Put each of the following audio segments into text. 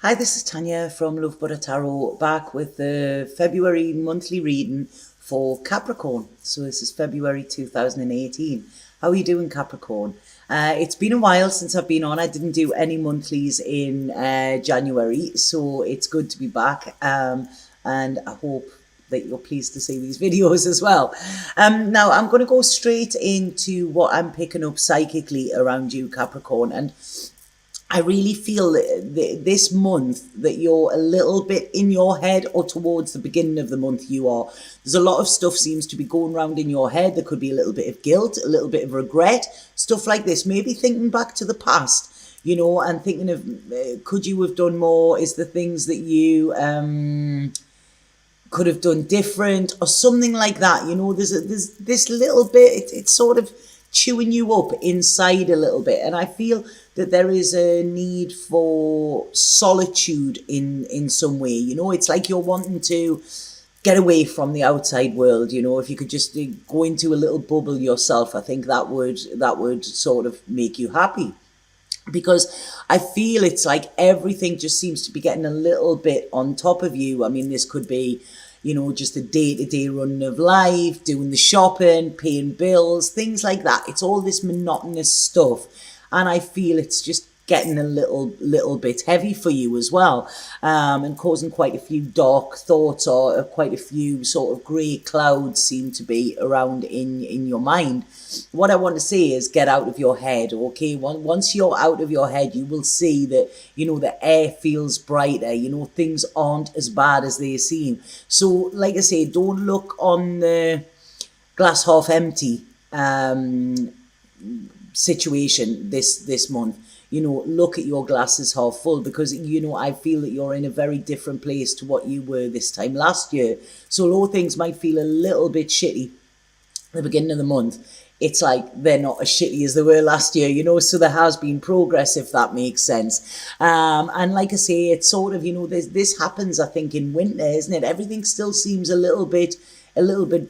Hi, this is Tanya from Love Butter Tarot, back with the February monthly reading for Capricorn. So this is February 2018. How are you doing, Capricorn? It's been a while since I've been on. I didn't do any monthlies in January, so it's good to be back. And I hope that you're pleased to see these videos as well. Now, I'm going to go straight into what I'm picking up psychically around you, Capricorn. And I really feel that this month that you're a little bit in your head, or towards the beginning of the month you are. There's a lot of stuff seems to be going around in your head. There could be a little bit of guilt, a little bit of regret, stuff like this. Maybe thinking back to the past, you know, and thinking of, could you have done more? Is the things that you could have done different, or something like that? You know, there's this little bit, it's sort of chewing you up inside a little bit. And I feel that there is a need for solitude in some way. You know, it's like you're wanting to get away from the outside world. You know, if you could just go into a little bubble yourself, I think that would sort of make you happy. Because I feel it's like everything just seems to be getting a little bit on top of you. I mean, this could be, you know, just the day-to-day running of life, doing the shopping, paying bills, things like that. It's all this monotonous stuff. And I feel it's just getting a little bit heavy for you as well, and causing quite a few dark thoughts, or quite a few sort of grey clouds seem to be around in your mind. What I want to say is get out of your head, okay? Once you're out of your head, you will see that, you know, the air feels brighter, you know, things aren't as bad as they seem. So, like I say, don't look on the glass half empty situation this month. You know, look at your glasses half full, because, you know, I feel that you're in a very different place to what you were this time last year. So although things might feel a little bit shitty at the beginning of the month, it's like they're not as shitty as they were last year, you know. So there has been progress, if that makes sense. And like I say, it's sort of, you know, this happens, I think, in winter, isn't it? Everything still seems a little bit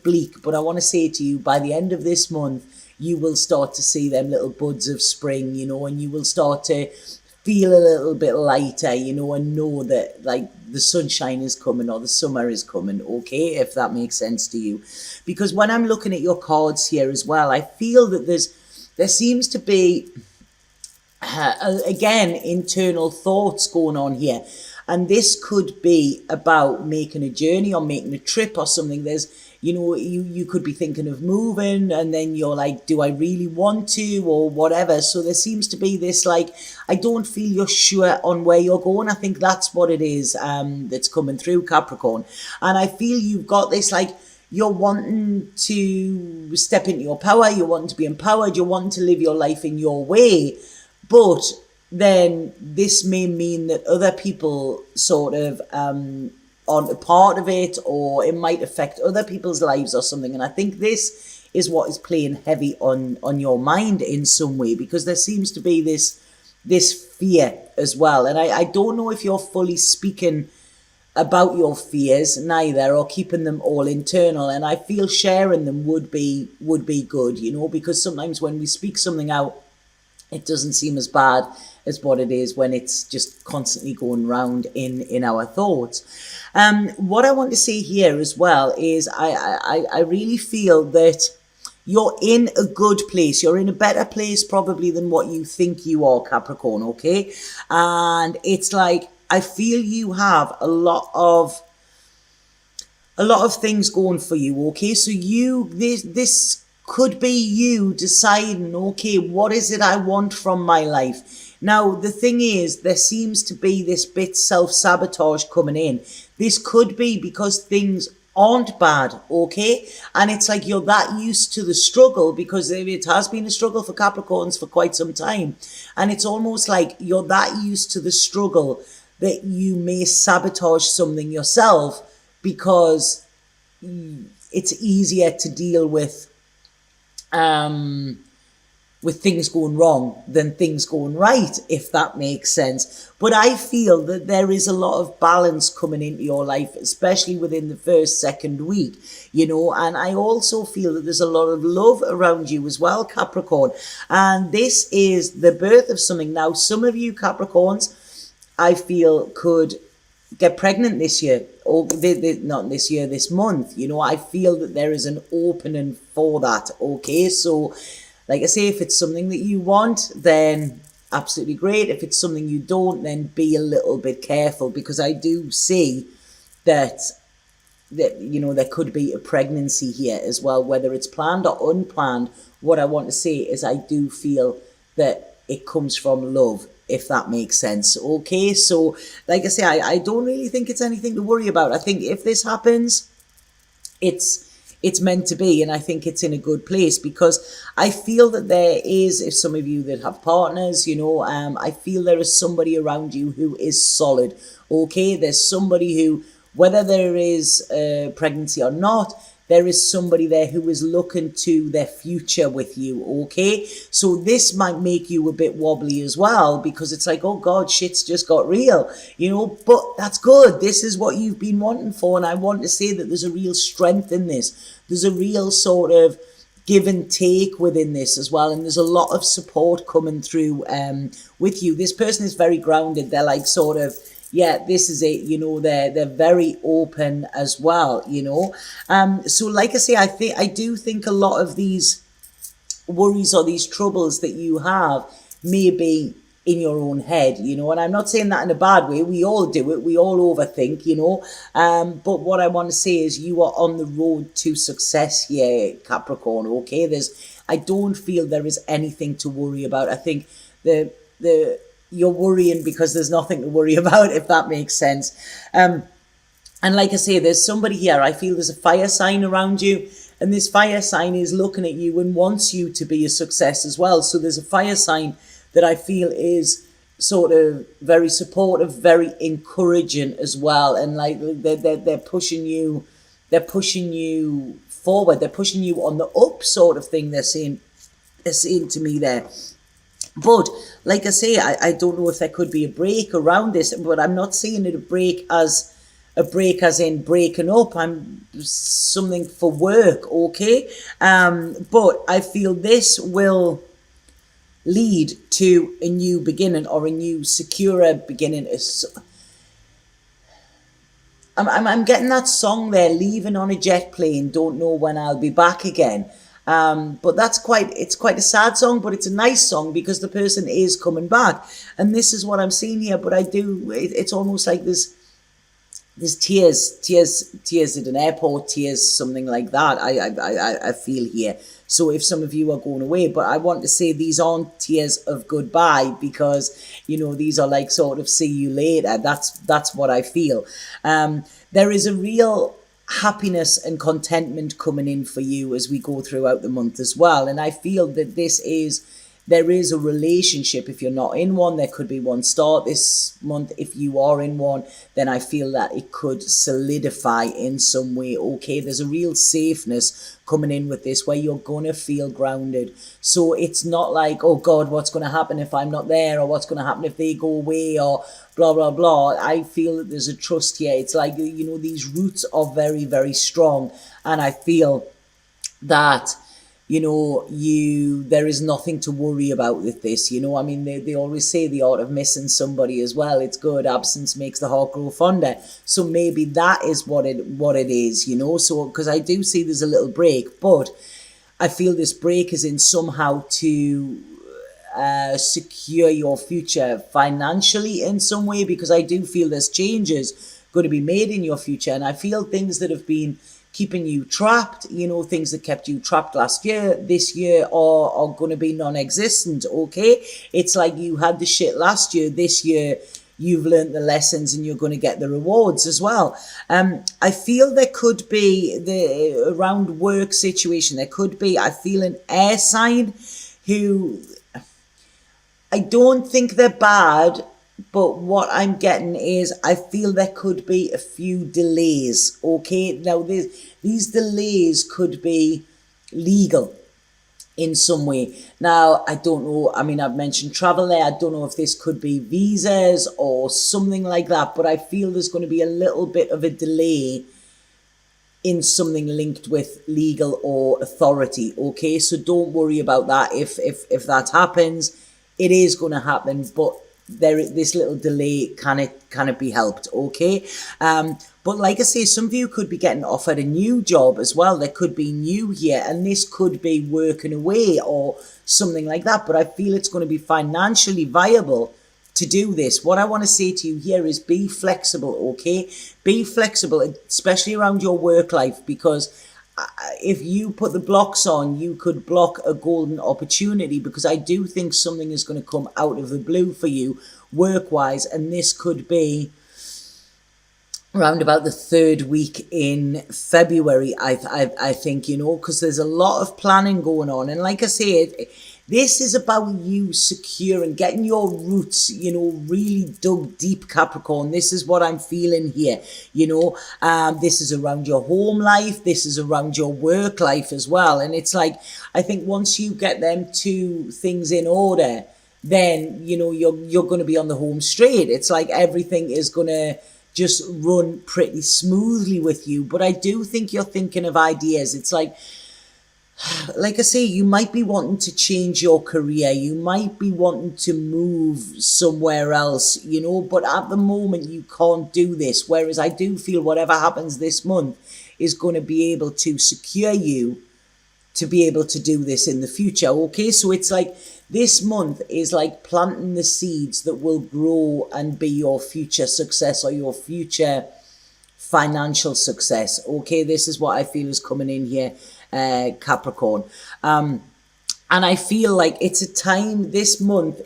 bleak. But I want to say to you, by the end of this month, you will start to see them little buds of spring, you know, and you will start to feel a little bit lighter, you know, and know that, like, the sunshine is coming, or the summer is coming, okay, if that makes sense to you. Because when I'm looking at your cards here as well, I feel that there seems to be, again, internal thoughts going on here. And this could be about making a journey or making a trip or something. There's, you know, you could be thinking of moving, and then you're like, do I really want to, or whatever. So there seems to be this, like, I don't feel you're sure on where you're going. I think that's what it is that's coming through, Capricorn. And I feel you've got this, like, you're wanting to step into your power, you're wanting to be empowered, you're wanting to live your life in your way. But then this may mean that other people sort of aren't a part of it, or it might affect other people's lives or something. And I think this is what is playing heavy on your mind in some way, because there seems to be this fear as well. And I don't know if you're fully speaking about your fears neither, or keeping them all internal. And I feel sharing them would be good, you know, because sometimes when we speak something out, it doesn't seem as bad as what it is when it's just constantly going round in our thoughts. What I want to say here as well is I really feel that you're in a good place. You're in a better place probably than what you think you are, Capricorn, okay? And it's like, I feel you have a lot of things going for you, okay? So this could be you deciding, okay, what is it I want from my life? Now, the thing is, there seems to be this bit self-sabotage coming in. This could be because things aren't bad, okay? And it's like you're that used to the struggle, because it has been a struggle for Capricorns for quite some time. And it's almost like you're that used to the struggle that you may sabotage something yourself, because it's easier to deal with things going wrong than things going right, if that makes sense. But I feel that there is a lot of balance coming into your life, especially within the first, second week, you know. And I also feel that there's a lot of love around you as well, Capricorn. And this is the birth of something. Now, some of you Capricorns I feel could get pregnant this year, or not this year, this month. You know, I feel that there is an opening for that. Okay, so like I say, if it's something that you want, then absolutely great. If it's something you don't, then be a little bit careful, because I do see that you know, there could be a pregnancy here as well, whether it's planned or unplanned. What I want to say is I do feel that it comes from love, if that makes sense. Okay, so like I say, I don't really think it's anything to worry about. I think if this happens, it's meant to be, and I think it's in a good place, because I feel that there is, if some of you that have partners, you know, I feel there is somebody around you who is solid. Okay, there's somebody who, whether there is a pregnancy or not, there is somebody there who is looking to their future with you. Okay, so this might make you a bit wobbly as well, because it's like, oh God, shit's just got real, you know, but that's good. This is what you've been wanting for, and I want to say that there's a real strength in this. There's a real sort of give and take within this as well, and there's a lot of support coming through with you. This person is very grounded. They're like sort of, yeah, this is it, you know, they're very open as well, you know. So like I say, I do think a lot of these worries or these troubles that you have may be in your own head, you know, and I'm not saying that in a bad way. We all do it. We all overthink, you know. But what I want to say is you are on the road to success here, Capricorn. Okay, I don't feel there is anything to worry about. I think you're worrying because there's nothing to worry about, if that makes sense. And like I say, there's somebody here. I feel there's a fire sign around you, and this fire sign is looking at you and wants you to be a success as well. So there's a fire sign that I feel is sort of very supportive, very encouraging as well, and like they're pushing you forward. They're pushing you on the up, sort of thing. They're saying to me there. But like I say, I don't know if there could be a break around this, but I'm not seeing it a break as in breaking up. I'm something for work, okay? But I feel this will lead to a new beginning, or a new secure beginning. I'm getting that song there, leaving on a jet plane, don't know when I'll be back again. But it's quite a sad song, but it's a nice song because the person is coming back, and this is what I'm seeing here. But it's almost like there's tears at an airport, tears, something like that. I feel here. So if some of you are going away, but I want to say these aren't tears of goodbye, because, you know, these are like sort of see you later. That's what I feel. There is a real happiness and contentment coming in for you as we go throughout the month as well. And I feel that there is a relationship. If you're not in one, there could be one start this month. If you are in one, then I feel that it could solidify in some way. Okay, there's a real safeness coming in with this, where you're going to feel grounded. So it's not like, oh God, what's going to happen if I'm not there, or what's going to happen if they go away, or blah, blah, blah. I feel that there's a trust here. It's like, you know, these roots are very, very strong. And I feel that, you know, there is nothing to worry about with this, you know. I mean, they always say the art of missing somebody as well. It's good. Absence makes the heart grow fonder. So maybe that is what it is, you know. So, because I do see there's a little break, but I feel this break is in somehow to secure your future financially in some way, because I do feel there's changes going to be made in your future. And I feel things that have been keeping you trapped, you know, things that kept you trapped last year, this year are going to be non-existent, okay? It's like you had the shit last year, this year you've learned the lessons and you're going to get the rewards as well. I feel there could be, around work situation, there could be, I feel an air sign who, I don't think they're bad, but what I'm getting is I feel there could be a few delays, okay? Now, these delays could be legal in some way. Now, I don't know. I mean, I've mentioned travel there. I don't know if this could be visas or something like that, but I feel there's going to be a little bit of a delay in something linked with legal or authority, okay? So don't worry about that. If that happens, it is going to happen, but this little delay, can it be helped? Okay. But like I say, some of you could be getting offered a new job as well. There could be new here, and this could be working away or something like that. But I feel it's going to be financially viable to do this. What I want to say to you here is be flexible, okay? Be flexible, especially around your work life, because if you put the blocks on, you could block a golden opportunity, because I do think something is going to come out of the blue for you work-wise, and this could be around about the third week in February, I think, you know, because there's a lot of planning going on. And like I said, this is about you securing, getting your roots, you know, really dug deep, Capricorn. This is what I'm feeling here, you know. This is around your home life. This is around your work life as well. And it's like, I think once you get them two things in order, then, you know, you're going to be on the home straight. It's like everything is going to just run pretty smoothly with you. But I do think you're thinking of ideas. It's like I say, you might be wanting to change your career. You might be wanting to move somewhere else, you know, but at the moment you can't do this. Whereas I do feel whatever happens this month is going to be able to secure you to be able to do this in the future. Okay, so it's like this month is like planting the seeds that will grow and be your future success or your future financial success. Okay, this is what I feel is coming in here, Capricorn. And I feel like it's a time this month,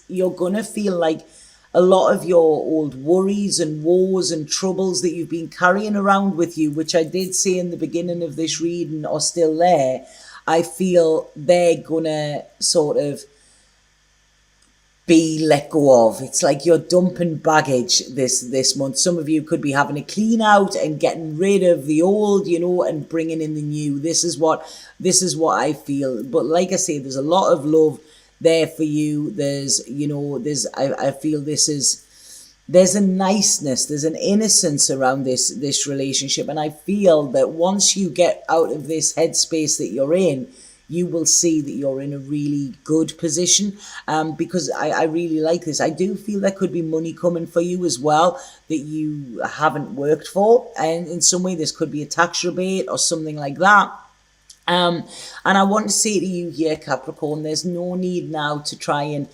you're gonna feel like a lot of your old worries and woes and troubles that you've been carrying around with you, which I did say in the beginning of this reading, are still there. I feel they're gonna sort of be let go of. It's like you're dumping baggage this month. Some of you could be having a clean out and getting rid of the old, you know, and bringing in the new. This is what I feel. But like I say, there's a lot of love there for you. There's, you know, I feel there's a niceness, there's an innocence around this relationship. And I feel that once you get out of this headspace that you're in, you will see that you're in a really good position, because I really like this. I do feel there could be money coming for you as well that you haven't worked for. And in some way, this could be a tax rebate or something like that. And I want to say to you here, Capricorn, there's no need now to try and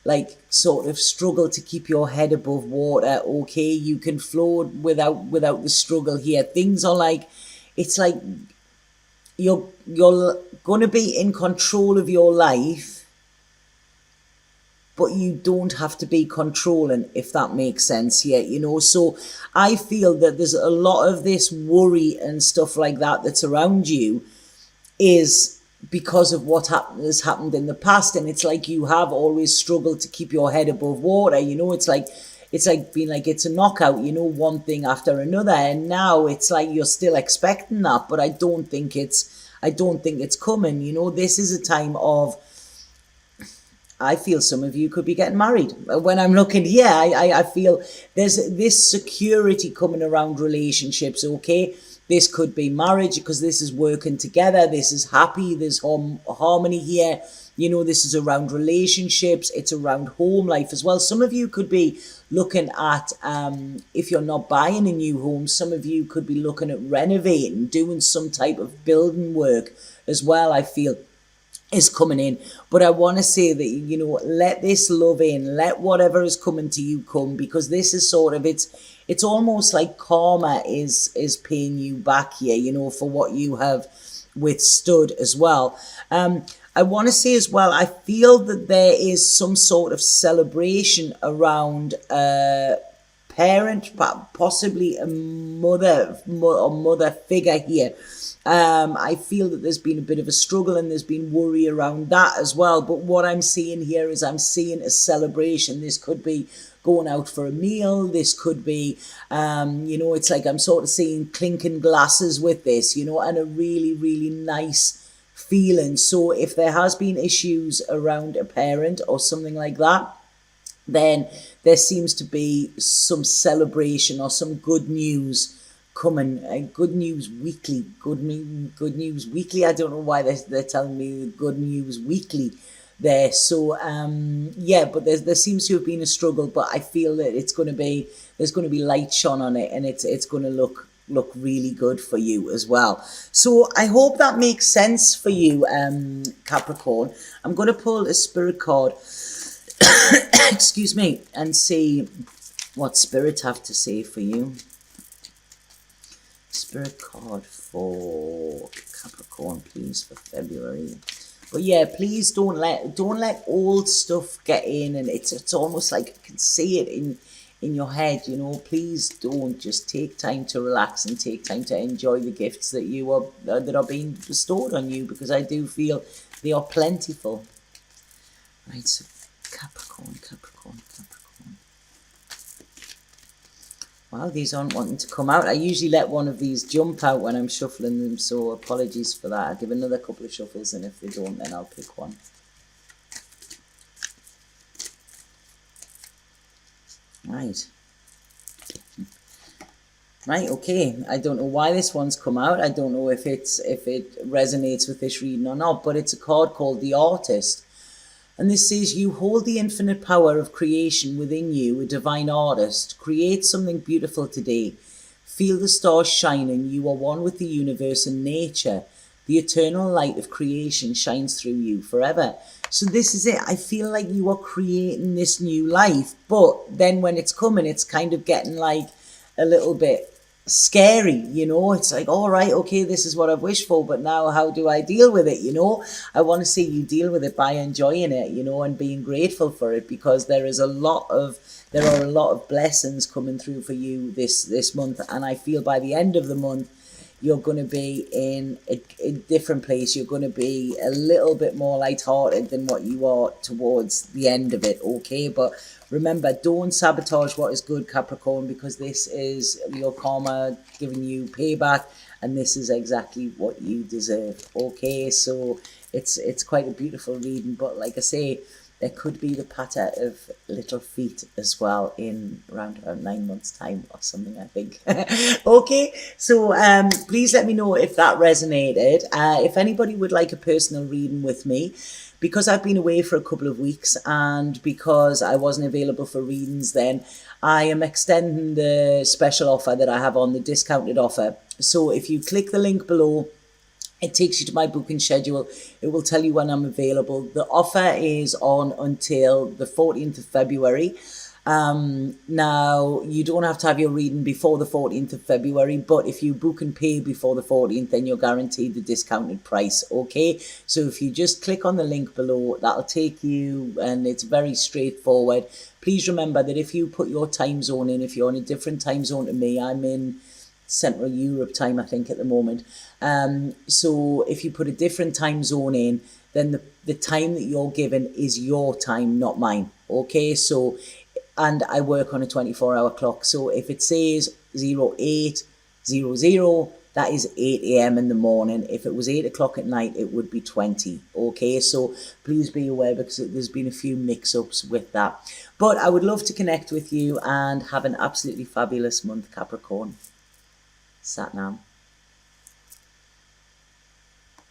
like sort of struggle to keep your head above water. Okay, you can float without the struggle here. Things are like, it's like you're going to be in control of your life, but you don't have to be controlling, if that makes sense here, you know. So I feel that there's a lot of this worry and stuff like that that's around you is because of what has happened in the past. And it's like you have always struggled to keep your head above water, you know. It's like being like, it's a knockout, you know, one thing after another. And now it's like you're still expecting that, but I don't think it's coming, you know. This is a time of, I feel some of you could be getting married. When I'm looking here, I feel there's this security coming around relationships, okay? This could be marriage, because this is working together. This is happy. There's harmony here. You know, this is around relationships. It's around home life as well. Some of you could be looking at, if you're not buying a new home, some of you could be looking at renovating, doing some type of building work as well, I feel is coming in. But I want to say that, you know, let this love in, let whatever is coming to you come, because this is sort of, it's almost like karma is paying you back here, you know, for what you have withstood as well. I want to say as well, I feel that there is some sort of celebration around a parent, possibly a mother figure here. I feel that there's been a bit of a struggle and there's been worry around that as well. But what I'm seeing here is I'm seeing a celebration. This could be going out for a meal. This could be, you know, it's like I'm sort of seeing clinking glasses with this, you know, and a really, really nice feeling. So if there has been issues around a parent or something like that, then there seems to be some celebration or some good news coming. Good news weekly. I don't know why they're telling me good news weekly. there. So yeah, but there seems to have been a struggle, but I feel that there's going to be light shone on it, and it's going to look really good for you as well. So I hope that makes sense for you, Capricorn. I'm going to pull a spirit card excuse me, and see what spirit have to say for you. Spirit card for Capricorn, please, for February. But yeah, please don't let old stuff get in, and it's almost like I can see it in your head, you know. Please don't, just take time to relax and take time to enjoy the gifts that that are being bestowed on you, because I do feel they are plentiful. Right, so Capricorn. Wow, these aren't wanting to come out. I usually let one of these jump out when I'm shuffling them, so apologies for that. I'll give another couple of shuffles, and if they don't, then I'll pick one. Right. Right, okay. I don't know why this one's come out. I don't know if it resonates with this reading or not, but it's a card called the Artist. And this says, you hold the infinite power of creation within you, a divine artist. Create something beautiful today. Feel the stars shining. You are one with the universe and nature. The eternal light of creation shines through you forever. So this is it. I feel like you are creating this new life, but then when it's coming, it's kind of getting like a little bit scary, you know. It's like, all right, okay, this is what I've wished for, but now how do I deal with it, you know? I want to see you deal with it by enjoying it, you know, and being grateful for it, because there are a lot of blessings coming through for you this month, and I feel by the end of the month you're going to be in a different place. You're going to be a little bit more lighthearted than what you are towards the end of it, okay? But remember, don't sabotage what is good, Capricorn, because this is your karma giving you payback, and this is exactly what you deserve, okay? So it's quite a beautiful reading, but like I say, there could be the patter of little feet as well in around about 9 months' time or something, I think. Okay, so please let me know if that resonated. If anybody would like a personal reading with me, because I've been away for a couple of weeks and because I wasn't available for readings then, I am extending the special offer that I have on, the discounted offer. So if you click the link below, it takes you to my booking schedule. It will tell you when I'm available. The offer is on until the 14th of February. Now, you don't have to have your reading before the 14th of February, but if you book and pay before the 14th, then you're guaranteed the discounted price, okay? So if you just click on the link below, that'll take you, and it's very straightforward. Please remember that if you put your time zone in, if you're in a different time zone to me, I'm in Central Europe time, I think, at the moment. So if you put a different time zone in, then the time that you're given is your time, not mine, okay? So, and I work on a 24-hour clock. So if it says 0800, that is 8 a.m. in the morning. If it was 8 o'clock at night, it would be 20, okay? So please be aware, because there's been a few mix-ups with that. But I would love to connect with you, and have an absolutely fabulous month, Capricorn. Sat Nam.